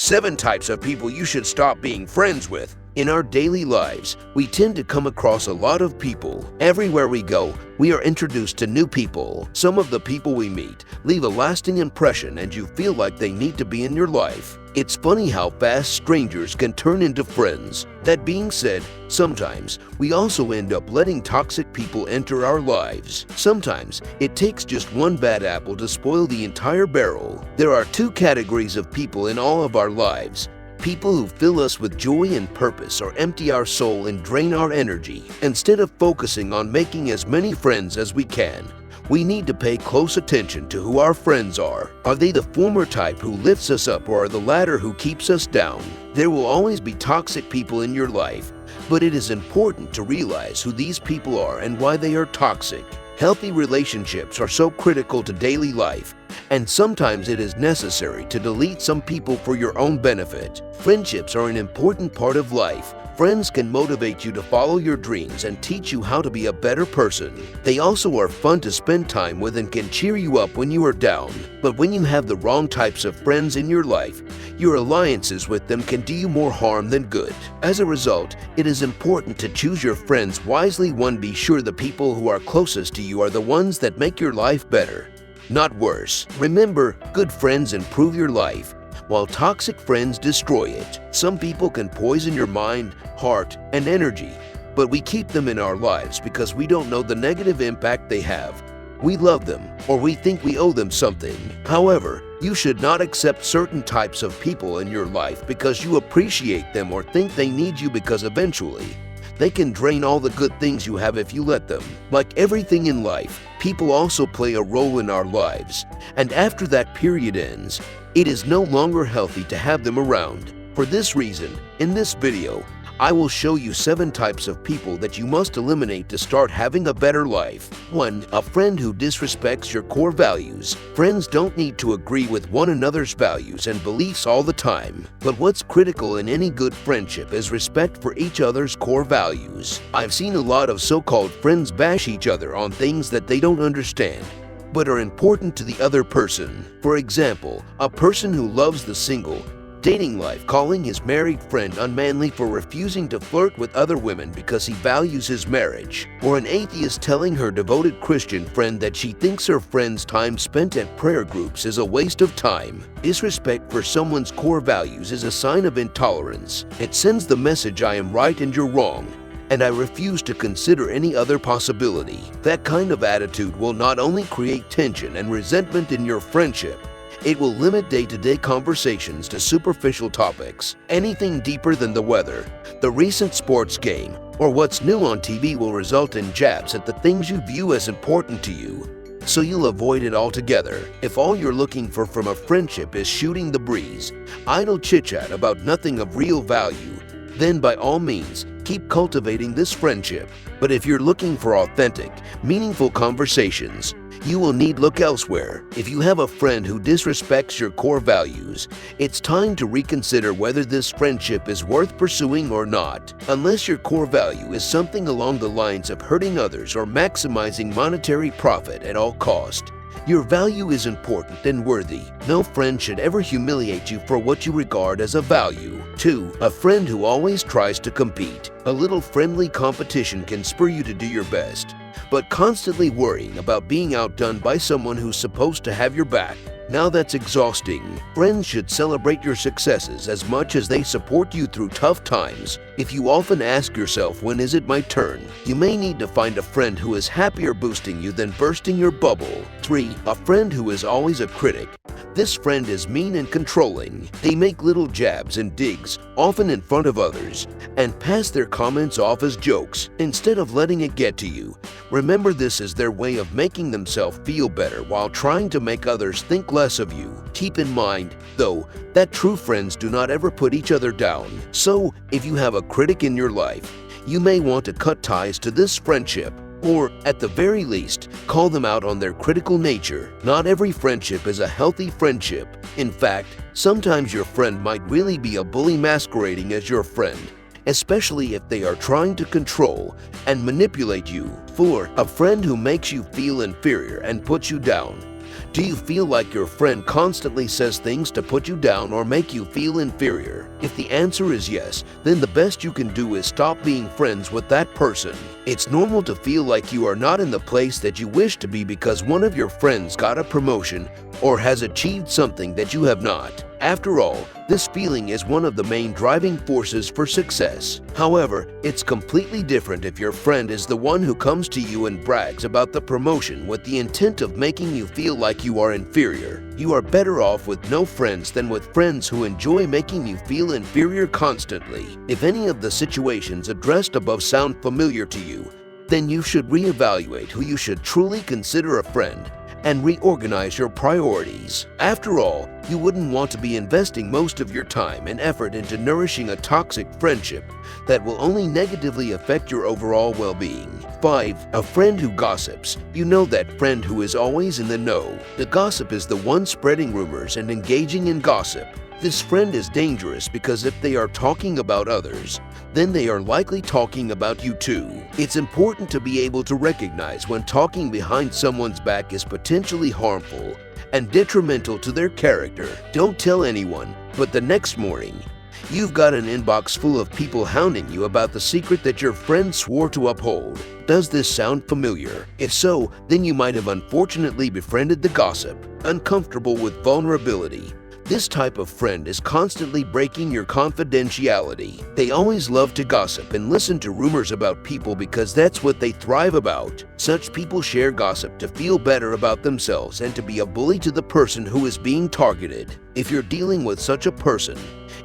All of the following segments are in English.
7 types of people you should stop being friends with. In our daily lives, we tend to come across a lot of people. Everywhere we go, we are introduced to new people. Some of the people we meet leave a lasting impression and you feel like they need to be in your life. It's funny how fast strangers can turn into friends. That being said, sometimes we also end up letting toxic people enter our lives. Sometimes it takes just one bad apple to spoil the entire barrel. There are 2 categories of people in all of our lives. People who fill us with joy and purpose or empty our soul and drain our energy. Instead of focusing on making as many friends as we can, we need to pay close attention to who our friends are. Are they the former type who lifts us up, or are the latter who keeps us down? There will always be toxic people in your life, but it is important to realize who these people are and why they are toxic. Healthy relationships are so critical to daily life, and sometimes it is necessary to delete some people for your own benefit. Friendships are an important part of life. Friends can motivate you to follow your dreams and teach you how to be a better person. They also are fun to spend time with and can cheer you up when you are down. But when you have the wrong types of friends in your life, your alliances with them can do you more harm than good. As a result, it is important to choose your friends wisely. 1. Be sure the people who are closest to you are the ones that make your life better, not worse. Remember, good friends improve your life, while toxic friends destroy it. Some people can poison your mind, heart, and energy, but we keep them in our lives because we don't know the negative impact they have. We love them, or we think we owe them something. However, you should not accept certain types of people in your life because you appreciate them or think they need you, because eventually they can drain all the good things you have if you let them. Like everything in life, people also play a role in our lives, and after that period ends, it is no longer healthy to have them around. For this reason, in this video, I will show you 7 types of people that you must eliminate to start having a better life. 1. A friend who disrespects your core values. Friends don't need to agree with one another's values and beliefs all the time. But what's critical in any good friendship is respect for each other's core values. I've seen a lot of so-called friends bash each other on things that they don't understand, but are important to the other person. For example, a person who loves the single dating life calling his married friend unmanly for refusing to flirt with other women because he values his marriage. Or an atheist telling her devoted Christian friend that she thinks her friend's time spent at prayer groups is a waste of time. Disrespect for someone's core values is a sign of intolerance. It sends the message, I am right and you're wrong, and I refuse to consider any other possibility. That kind of attitude will not only create tension and resentment in your friendship, it will limit day-to-day conversations to superficial topics. Anything deeper than the weather, the recent sports game, or what's new on TV will result in jabs at the things you view as important to you, so you'll avoid it altogether. If all you're looking for from a friendship is shooting the breeze, idle chit-chat about nothing of real value, then by all means, keep cultivating this friendship. But if you're looking for authentic, meaningful conversations, you will need look elsewhere. If you have a friend who disrespects your core values, it's time to reconsider whether this friendship is worth pursuing or not. Unless your core value is something along the lines of hurting others or maximizing monetary profit at all cost, your value is important and worthy. No friend should ever humiliate you for what you regard as a value. 2. A friend who always tries to compete. A little friendly competition can spur you to do your best, but constantly worrying about being outdone by someone who's supposed to have your back, now that's exhausting. Friends should celebrate your successes as much as they support you through tough times. If you often ask yourself, when is it my turn, you may need to find a friend who is happier boosting you than bursting your bubble. 3. A friend who is always a critic. This friend is mean and controlling. They make little jabs and digs, often in front of others, and pass their comments off as jokes instead of letting it get to you. Remember, this is their way of making themselves feel better while trying to make others think less of you. Keep in mind, though, that true friends do not ever put each other down. So, if you have a critic in your life, you may want to cut ties to this friendship, or, at the very least, call them out on their critical nature. Not every friendship is a healthy friendship. In fact, sometimes your friend might really be a bully masquerading as your friend, especially if they are trying to control and manipulate you. 4. A friend who makes you feel inferior and puts you down. Do you feel like your friend constantly says things to put you down or make you feel inferior? If the answer is yes, then the best you can do is stop being friends with that person. It's normal to feel like you are not in the place that you wish to be because one of your friends got a promotion or has achieved something that you have not. After all, this feeling is one of the main driving forces for success. However, it's completely different if your friend is the one who comes to you and brags about the promotion with the intent of making you feel like you are inferior. You are better off with no friends than with friends who enjoy making you feel inferior constantly. If any of the situations addressed above sound familiar to you, then you should reevaluate who you should truly consider a friend and reorganize your priorities. After all, you wouldn't want to be investing most of your time and effort into nourishing a toxic friendship that will only negatively affect your overall well-being. 5. A friend who gossips. You know that friend who is always in the know. The gossip is the one spreading rumors and engaging in gossip. This friend is dangerous because if they are talking about others, then they are likely talking about you too. It's important to be able to recognize when talking behind someone's back is potentially harmful and detrimental to their character. Don't tell anyone, but the next morning, you've got an inbox full of people hounding you about the secret that your friend swore to uphold. Does this sound familiar? If so, then you might have unfortunately befriended the gossip. Uncomfortable with vulnerability. This type of friend is constantly breaking your confidentiality. They always love to gossip and listen to rumors about people because that's what they thrive about. Such people share gossip to feel better about themselves and to be a bully to the person who is being targeted. If you're dealing with such a person,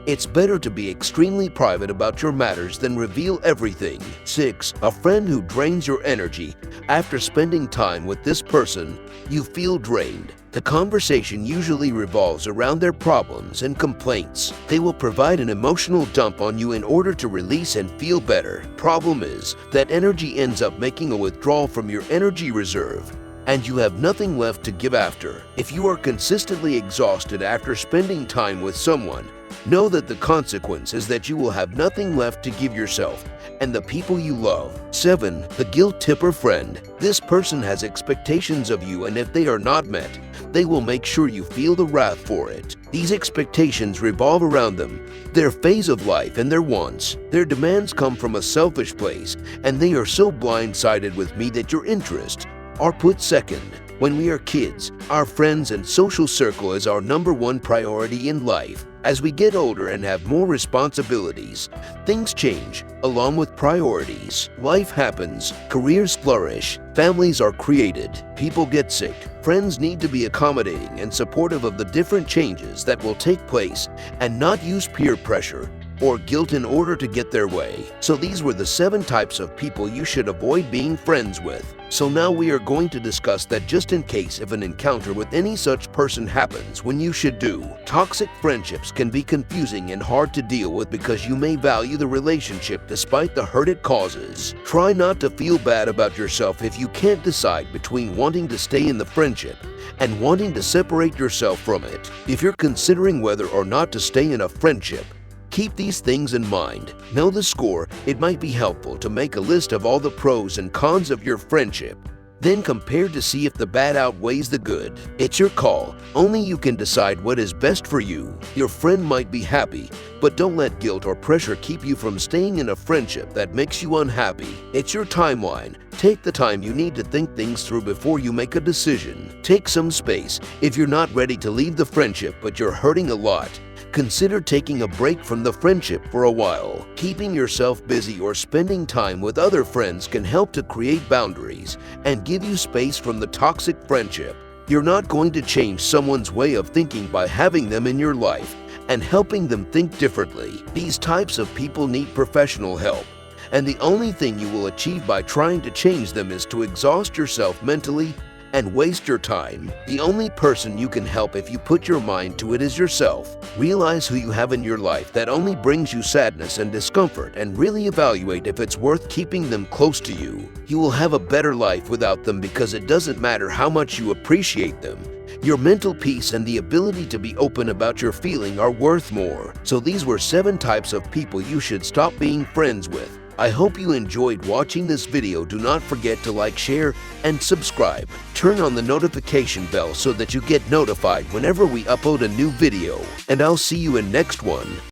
it's better to be extremely private about your matters than reveal everything. 6. A friend who drains your energy. After spending time with this person, you feel drained. The conversation usually revolves around their problems and complaints. They will provide an emotional dump on you in order to release and feel better. Problem is, that energy ends up making a withdrawal from your energy reserve, and you have nothing left to give after. If you are consistently exhausted after spending time with someone, know that the consequence is that you will have nothing left to give yourself and the people you love. 7. The guilt tipper friend. This person has expectations of you, and if they are not met, they will make sure you feel the wrath for it. These expectations revolve around them, their phase of life, and their wants. Their demands come from a selfish place, and they are so blindsided with me that your interests are put second. When we are kids, our friends and social circle is our #1 priority in life. As we get older and have more responsibilities, things change, along with priorities. Life happens, careers flourish, families are created, people get sick. Friends need to be accommodating and supportive of the different changes that will take place and not use peer pressure or guilt in order to get their way. So these were the 7 types of people you should avoid being friends with. So now we are going to discuss that just in case if an encounter with any such person happens, when you should do. Toxic friendships can be confusing and hard to deal with because you may value the relationship despite the hurt it causes. Try not to feel bad about yourself if you can't decide between wanting to stay in the friendship and wanting to separate yourself from it. If you're considering whether or not to stay in a friendship, keep these things in mind. Know the score. It might be helpful to make a list of all the pros and cons of your friendship. Then compare to see if the bad outweighs the good. It's your call. Only you can decide what is best for you. Your friend might be happy, but don't let guilt or pressure keep you from staying in a friendship that makes you unhappy. It's your timeline. Take the time you need to think things through before you make a decision. Take some space. If you're not ready to leave the friendship but you're hurting a lot, consider taking a break from the friendship for a while. Keeping yourself busy or spending time with other friends can help to create boundaries and give you space from the toxic friendship. You're not going to change someone's way of thinking by having them in your life and helping them think differently. These types of people need professional help, and the only thing you will achieve by trying to change them is to exhaust yourself mentally and waste your time. The only person you can help if you put your mind to it is yourself. Realize who you have in your life that only brings you sadness and discomfort and really evaluate if it's worth keeping them close to you. You will have a better life without them because it doesn't matter how much you appreciate them. Your mental peace and the ability to be open about your feeling are worth more. So these were 7 types of people you should stop being friends with. I hope you enjoyed watching this video. Do not forget to like, share, and subscribe. Turn on the notification bell so that you get notified whenever we upload a new video. And I'll see you in next one.